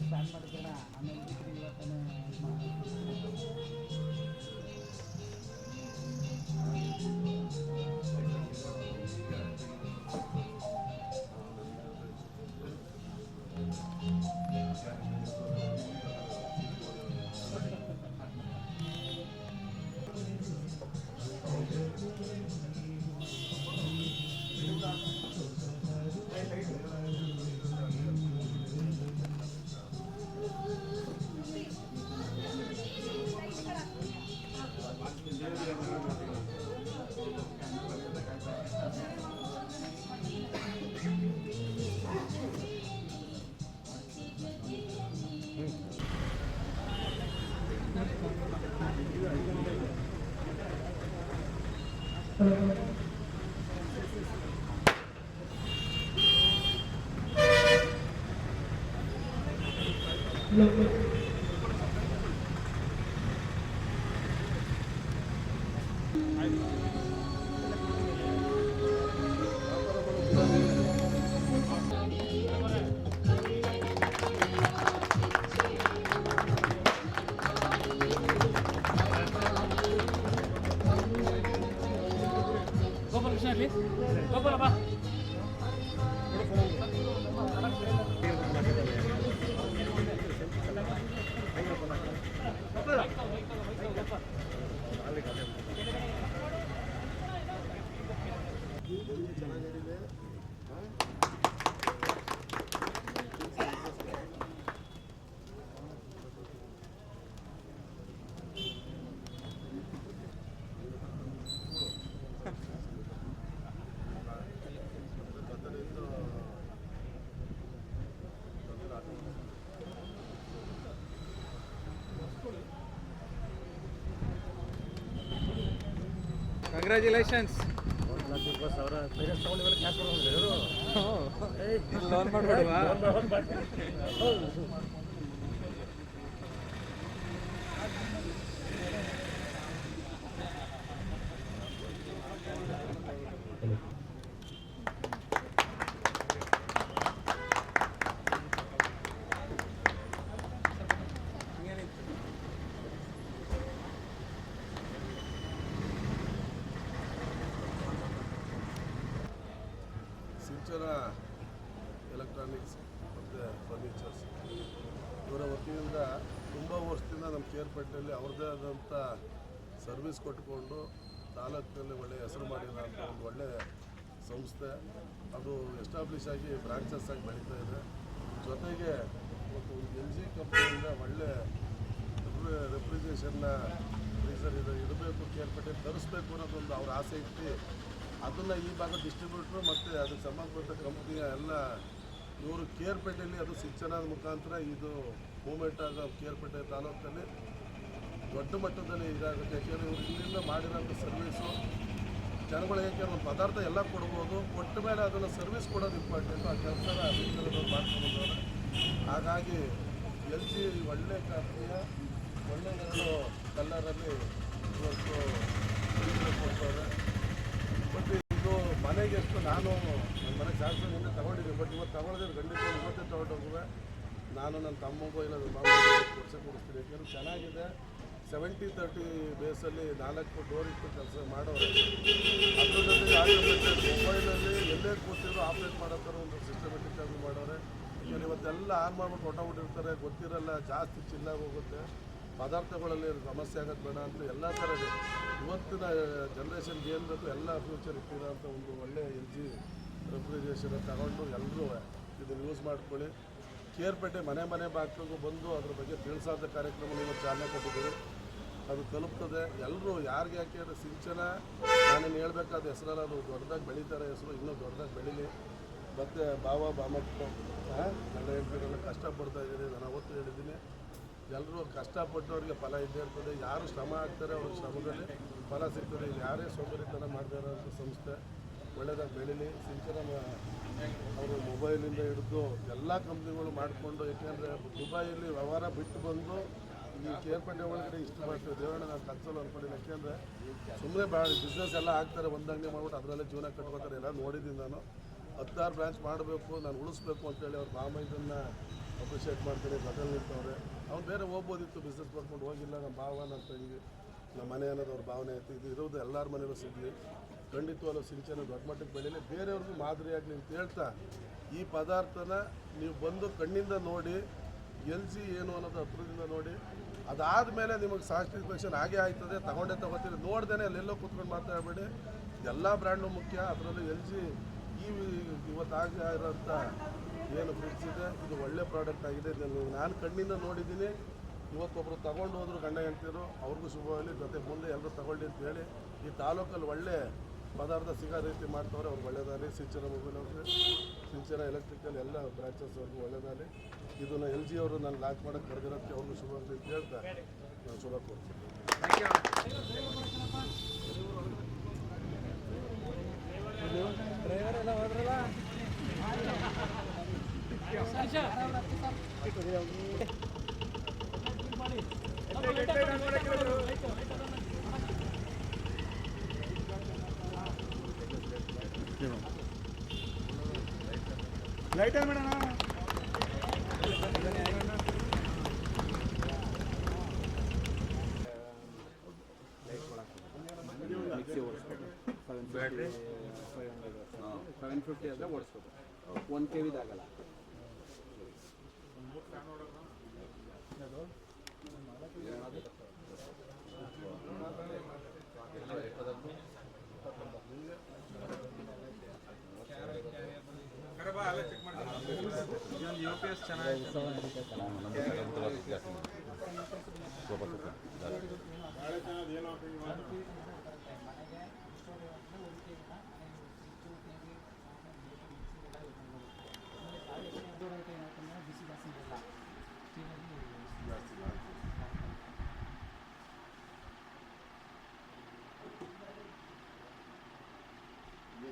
Start ಮಾಡಿದ್ರಣ ಆಮೇಲೆ ಇವತ್ತನೇ congratulations. Loan ಮಾಡ್ಬೇಡವಾ? ಸಿಂಚನ electronics ಮತ್ತು furnitures ಇವರ ವತಿಯಿಂದ ತುಂಬ ವರ್ಷದಿಂದ ನಮ್ಮ ಕೇರ್ಪೇಟೆಯಲ್ಲಿ ಅವ್ರದ್ದೇ ಆದಂಥ ಸರ್ವಿಸ್ ಕೊಟ್ಕೊಂಡು ತಾಲೂಕಿನಲ್ಲಿ ಒಳ್ಳೆಯ ಹೆಸರು ಮಾಡಿರೋಂಥ ಒಂದು ಒಳ್ಳೆಯ ಸಂಸ್ಥೆ. ಅದು ಎಸ್ಟಾಬ್ಲಿಷ್ ಆಗಿ ಬ್ರಾಂಚಸ್ ಆಗಿ ಬೆಳೀತಾ ಇದೆ. ಜೊತೆಗೆ ಒಂದು LG ಕಂಪ್ನಿಯಿಂದ ಒಳ್ಳೆ ರೆಫ್ರಿಜರೇಷನ್ನ ಫ್ರೀಸರ್ ಇಡಬೇಕು, ಕೇರ್ಪೇಟೆ ತರಿಸ್ಬೇಕು ಅನ್ನೋದೊಂದು ಅವ್ರ ಆಸೆ ಇಟ್ಟು ಅದನ್ನು ಈ ಭಾಗ ಡಿಸ್ಟ್ರಿಬ್ಯೂಟ್ರು ಮತ್ತು ಅದಕ್ಕೆ ಸಂಬಂಧಪಟ್ಟ ಕಂಪ್ನಿಯ ಎಲ್ಲ ಇವರು ಕೇರ್ಪೇಟೆಯಲ್ಲಿ ಅದು ಸಿಂಚನದ ಮುಖಾಂತರ ಇದು ಮೂವ್ಮೆಂಟ್ ಆಗ ಕೇರ್ಪೇಟೆ ತಾಲೂಕಲ್ಲಿ ದೊಡ್ಡ ಮಟ್ಟದಲ್ಲಿ ಇದಾಗುತ್ತೆ. ಯಾಕೆಂದರೆ ಇವರು ಇಲ್ಲಿಂದ ಮಾಡಿರೋಂಥ ಸರ್ವೀಸು ಜನಗಳಿಗೆ ಯಾಕೆಂದ್ರೆ ಒಂದು ಪದಾರ್ಥ ಎಲ್ಲ ಕೊಡ್ಬೋದು, ಕೊಟ್ಟ ಮೇಲೆ ಅದನ್ನು ಸರ್ವಿಸ್ ಕೊಡೋದು ಇಂಪಾರ್ಟೆಂಟು. ಆ ಕೆಲಸನ ಸಿಂಚನದವ್ರು ಮಾಡ್ಕೊಂಡ್ಬಂದವ್ರೆ. ಹಾಗಾಗಿ LG ಒಳ್ಳೆ ಕಂಪ್ನಿಯ ಒಳ್ಳೆ ಕಲ್ಲರಲ್ಲಿ ಇವತ್ತು ಕೊಡ್ತಾರೆ. ಬಟ್ ಇದು ಮನೆಗೆ ಎಷ್ಟು ನಾನು ನನ್ನ ಮನೆ ಜಾಸ್ತಿ ನಿನ್ನೆ ತೊಗೊಂಡಿದ್ದೀನಿ, ಬಟ್ ಇವತ್ತು ತೊಗೊಳೋದ್ರೆ ಖಂಡಿತ ಇವತ್ತೇ ತೊಗೊಂಡೋಗುವೆ. ನಾನು ನನ್ನ ತಮ್ಮಗೂ ಇಲ್ಲ ನನ್ನ ಮಾಮೂಲಿ ವರ್ಷ ಕೊಡಿಸ್ತೀನಿ. ಯಾಕೆಂದರೆ ಚೆನ್ನಾಗಿದೆ. 70-30 ಬೇಸಲ್ಲಿ 4 ಡೋರ್ ಇಟ್ಟು ಕೆಲಸ ಮಾಡೋರು. ಅದರಲ್ಲಿ ಆಟೋಮೇಟೆಡ್ ಮೊಬೈಲಲ್ಲಿ ಎಲ್ಲೇ ಕೂತಿದ್ರು ಆಪ್ರೇಟ್ ಮಾಡೋ ಥರ ಒಂದು ಸಿಸ್ಟಮೆಟಿಕ್ ಆಗಿ ಮಾಡೋರೆ. ಯಾಕೆಂದರೆ ಇವತ್ತೆಲ್ಲ ಆನ್ ಮಾಡ್ಬಿಟ್ಟು ಹೊಟ್ಟೋಗ್ಬಿಟ್ಟಿರ್ತಾರೆ, ಗೊತ್ತಿರಲ್ಲ, ಜಾಸ್ತಿ ಚಿಲ್ಲಾಗಿ ಹೋಗುತ್ತೆ, ಪದಾರ್ಥಗಳಲ್ಲಿ ಸಮಸ್ಯೆ ಆಗೋದು ಬೇಡ ಅಂತ ಎಲ್ಲ ಥರ ಇದೆ. ಇವತ್ತಿನ ಜನ್ರೇಷನ್ಗೆ ಏನು ಬೇಕು ಎಲ್ಲ ಫ್ಯೂಚರ್ ಇಟ್ಟಿರೋ ಅಂಥ ಒಂದು ಒಳ್ಳೆಯ LG ರೆಫ್ರಿಜರೇಷನ್ ತಗೊಂಡು ಎಲ್ಲರೂ ಇದನ್ನು ಯೂಸ್ ಮಾಡ್ಕೊಳ್ಳಿ. ಕೇರ್ಪೇಟೆ ಮನೆ ಬಾಗಿಲಿಗೂ ಬಂದು ಅದ್ರ ಬಗ್ಗೆ ತಿಳಿಸೋಂಥ ಕಾರ್ಯಕ್ರಮ ಇವತ್ತು ಚಾಲನೆ ಕೊಟ್ಟಿದ್ದೀವಿ. ಅದು ತಲುಪ್ತದೆ. ಎಲ್ಲರೂ ಯಾರಿಗೆ ಯಾಕೆ ಸಿಂಚನ ನಾನೇನು ಹೇಳಬೇಕಾದ ಹೆಸರಲ್ಲ, ಅದು ದೊಡ್ಡದಾಗಿ ಬೆಳೀತಾರೆ, ಹೆಸರು ಇನ್ನೂ ದೊಡ್ಡದಾಗಿ ಬೆಳೀಲಿ. ಮತ್ತು ಬಾಮಕ್ಕಳು ನನ್ನ ಹೇಳ್ತಿರಲ್ಲ ಕಷ್ಟಪಡ್ತಾ ಇದ್ದೀನಿ. ನಾನು ಅವತ್ತು ಹೇಳಿದ್ದೀನಿ, ಎಲ್ಲರೂ ಕಷ್ಟಪಟ್ಟವ್ರಿಗೆ ಫಲ ಇದ್ದೇ ಇರ್ತದೆ. ಯಾರು ಶ್ರಮ ಆಗ್ತಾರೆ ಅವ್ರ ಶ್ರಮದಲ್ಲಿ ಫಲ ಸಿಗ್ತದೆ. ಇಲ್ಲಿ ಯಾರೇ ಸೋಂಬೇರಿತನ ಮಾಡದೇ ಇರೋಂಥ ಸಂಸ್ಥೆ ಒಳ್ಳೆಯದಾಗಿ ಬೆಳೀಲಿ. ಸಿಂಚನ ಅವರು ಮೊಬೈಲಿಂದ ಹಿಡಿದು ಎಲ್ಲ ಕಂಪ್ನಿಗಳು ಮಾಡಿಕೊಂಡು, ಏಕೆಂದರೆ ದುಬೈಯಲ್ಲಿ ವ್ಯವಹಾರ ಬಿಟ್ಟು ಬಂದು ಈ ಕೇರ್ಪೇಟೆ ಒಳಗಡೆ ಇಷ್ಟು ಮಾಡ್ತೀವಿ. ದೇವಣ್ಣ ನಾನು ಕನ್ಸೋಲ್ ಅಂದ್ಕೊಂಡಿಲ್ಲ. ಯಾಕೆಂದರೆ ಸುಮ್ಮನೆ ಭಾಳ ಬಿಸ್ನೆಸ್ ಎಲ್ಲ ಆಗ್ತಾರೆ, ಒಂದಂಗೆ ಮಾಡ್ಬಿಟ್ಟು ಅದರಲ್ಲೇ ಜೀವನ ಕಟ್ಕೋತಾರೆ. ಎಲ್ಲ ನೋಡಿದ್ದೀನಿ ನಾನು. 10 ಬ್ರಾಂಚ್ ಮಾಡಬೇಕು, ನಾನು ಉಳಿಸ್ಬೇಕು ಅಂತೇಳಿ ಅವ್ರ ಮಾಮ ಇದನ್ನು ಅಪ್ರಿಷಿಯೇಟ್ ಮಾಡ್ತೀನಿ, ಜೊತೆಲಿ ನಿಂತವ್ರೆ. ಅವ್ನು ಬೇರೆ ಹೋಗ್ಬೋದಿತ್ತು, ಬಿಸ್ನೆಸ್ ಮಾಡ್ಕೊಂಡು ಹೋಗಿಲ್ಲ. ನಮ್ಮ ಭಾವ, ನನ್ನ ತಂಗಿ, ನಮ್ಮ ಮನೆ ಅನ್ನೋದು ಅವ್ರ ಭಾವನೆ ಐತಿ. ಇದು ಇರೋದು ಎಲ್ಲರ ಮನೆಯಲ್ಲೂ ಸಿಗಲಿ, ಖಂಡಿತವಾಗ್ಲೂ ಸಿಂಚನ ದೊಡ್ಡ ಮಟ್ಟಕ್ಕೆ ಬೆಳೀಲಿ, ಬೇರೆಯವ್ರಿಗೂ ಮಾದರಿಯಾಗಲಿ ಅಂತ ಹೇಳ್ತಾ, ಈ ಪದಾರ್ಥನ ನೀವು ಬಂದು ಕಣ್ಣಿಂದ ನೋಡಿ, LG ಏನು ಅನ್ನೋದು ಹತ್ರದಿಂದ ನೋಡಿ, ಅದಾದಮೇಲೆ ನಿಮಗೆ ಸಾಟಿಸ್ಫ್ಯಾಕ್ಷನ್ ಆಗೇ ಆಯ್ತದೆ. ತಗೋತೀರಿ, ನೋಡ್ದೇ ಅಲ್ಲೆಲ್ಲೋ ಕೂತ್ಕೊಂಡು ಮಾತಾಡಬೇಡಿ. ಎಲ್ಲ ಬ್ರ್ಯಾಂಡು ಮುಖ್ಯ, ಅದರಲ್ಲೂ LG ಇವತ್ತಾಗ ಇರೋಂಥ ಏನು ಫ್ರಿಡ್ಜ್ ಇದೆ, ಇದು ಒಳ್ಳೆ ಪ್ರಾಡಕ್ಟ್ ಆಗಿದೆ. ನಾನು ಕಣ್ಣಿಂದ ನೋಡಿದ್ದೀನಿ. ಇವತ್ತೊಬ್ಬರು ತಗೊಂಡು ಹೋದ್ರು ಗಂಡ ಹೆಂಡ್ತಿರು, ಅವ್ರಿಗೂ ಶುಭವಾಗಲಿ, ಜೊತೆ ಮುಂದೆ ಎಲ್ಲರೂ ತಗೊಳ್ಳಿ ಅಂತ ಹೇಳಿ ಈ ತಾಲೂಕಲ್ಲಿ ಒಳ್ಳೆ ಪದಾರ್ಥ ಸಿಗೋ ರೀತಿ ಮಾಡ್ತವ್ರೆ. ಅವ್ರಿಗೆ ಒಳ್ಳೆಯದಾಗಲಿ. ಸಿಂಚನ ಮೊಬೈಲ್ ಅವ್ರಿಗೆ, ಸಿಂಚನ ಎಲೆಕ್ಟ್ರಿಕಲ್ ಎಲ್ಲ ಬ್ರಾಂಚಸ್ ಅವ್ರಿಗೂ ಒಳ್ಳೆಯದಾಗಲಿ. ಇದನ್ನು LG ಅವರು ನಾನು ಲಾಂಚ್ ಮಾಡೋಕ್ಕೆ ಕರೆದಿರೋಕ್ಕೆ ಅವ್ರಿಗೂ ಶುಭವಾಗಲಿ ಅಂತ ಹೇಳ್ತಾ ನಾನು ಶುಭ ಕೋರ್ತೀನಿ. ಡ್ರೈವರ್ ಎಲ್ಲ ಹೋದ್ರಲ್ಲ. ಲೈಟ್ ಮೇಡಮ್ ಮಿಕ್ಸಿ ಓಡಿಸ್ಬೋದು. 750 ಆದರೆ ಓಡಿಸ್ಬೋದು. 1 kg UPS ಚೆನ್ನಾಗಿ ಬಿಸಿ ಜಾಸ್ತಿ ಇರಲ್ಲ.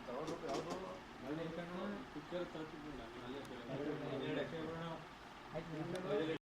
ತಗೊಂಡ್ಬಿಟ್ಟು ಯಾವುದೋ ಆಯ್ತು.